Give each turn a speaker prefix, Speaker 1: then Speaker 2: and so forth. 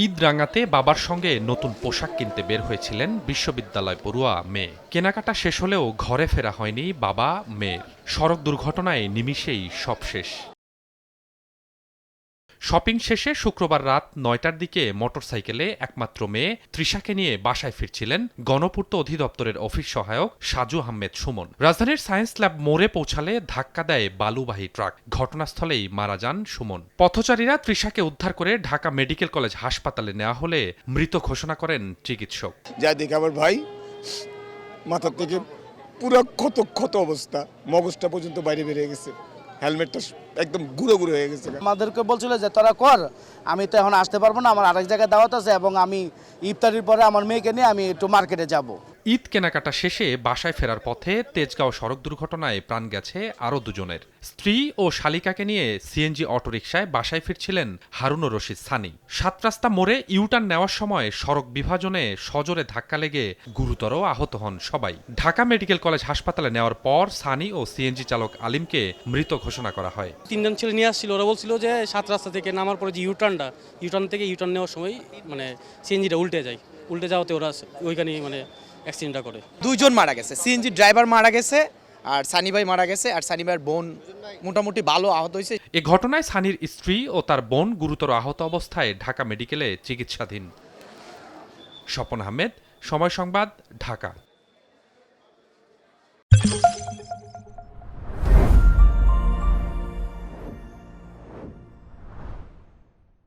Speaker 1: ঈদ রাঙাতে বাবার সঙ্গে নতুন পোশাক কিনতে বের হয়েছিলেন বিশ্ববিদ্যালয় পড়ুয়া মেয়ে। কেনাকাটা শেষ হলেও ঘরে ফেরা হয়নি বাবা মেয়ের। সড়ক দুর্ঘটনায় নিমিষেই সব শেষ। শপিং শেষে শুক্রবার রাত ৯টার দিকে মোটরসাইকেলে একমাত্র মেয়ে তৃষাকে নিয়ে বাসায় ফিরছিলেন গণপূর্ত অধিদপ্তরের অফিস সহায়ক সাজু আহমেদ সুমন। রাজধানীর সায়েন্স ল্যাব মোড়ে পৌঁছালে ধাক্কা দেয় বালুবাহী ট্রাক। ঘটনাস্থলেই মারা যান সুমন। পথচারীরা তৃষাকে উদ্ধার করে ঢাকা মেডিকেল কলেজ হাসপাতালে নেওয়া হলে মৃত ঘোষণা করেন চিকিৎসক।
Speaker 2: যা দেখে আমার ভাই মাথার থেকে পুরো ক্ষত ক্ষত অবস্থা, মগজটা পর্যন্ত বাইরে বেরিয়ে গেছে, হেলমেটটা একদম গুঁড়ো গুঁড়ো হয়ে গেছে।
Speaker 3: আমাদেরকে বলছিল যে তোরা কর, আমি তো এখন আসতে পারবো না, আমার আরেক জায়গায় দাওয়াত আছে এবং আমি ইফতারির পরে আমার মেয়েকে নিয়ে আমি একটু মার্কেটে যাব।
Speaker 1: ঈদ কেনাকাটা শেষে বাসায় ফেরার পথে তেজগাঁও সড়ক দুর্ঘটনায় প্রাণ গেছে আরও দুজনের। স্ত্রী ও শালিকাকে নিয়ে সিএনজি অটোরিকশায় বাসায় ফিরছিলেন হারুনুর রশিদ সানি। সাত রাস্তা মোড়ে ইউটার্ন নেওয়ার সময় সড়ক বিভাজনে সজোরে ধাক্কা লেগে গুরুতর আহত হন সবাই। ঢাকা মেডিকেল কলেজ হাসপাতালে নেওয়ার পর সানি ও সিএনজি চালক আলিমকে মৃত ঘোষণা করা হয়।
Speaker 4: তিনজন ছেলে নিয়ে আসছিল, ওরা বলছিল যে সাত রাস্তা থেকে নামার পরে যে ইউটার্ন থেকে ইউটার্ন নেওয়ার সময় মানে সিএনজিটা উল্টে যাওয়াতে ওরা ওইখানেই মানে অ্যাক্সিডেন্টটা করে।
Speaker 5: দুইজন মারা গেছে, সিএনজি ড্রাইভার মারা গেছে আর সানি ভাই মারা গেছে, আর সানি ভাইয়ের বোন মোটামুটি ভালো আহত হয়েছে।
Speaker 1: এ ঘটনায় সানির স্ত্রী ও তার বোন গুরুতর আহত অবস্থায় ঢাকা মেডিকেলে চিকিৎসাধীন। স্বপন আহমেদ, সময় সংবাদ, ঢাকা।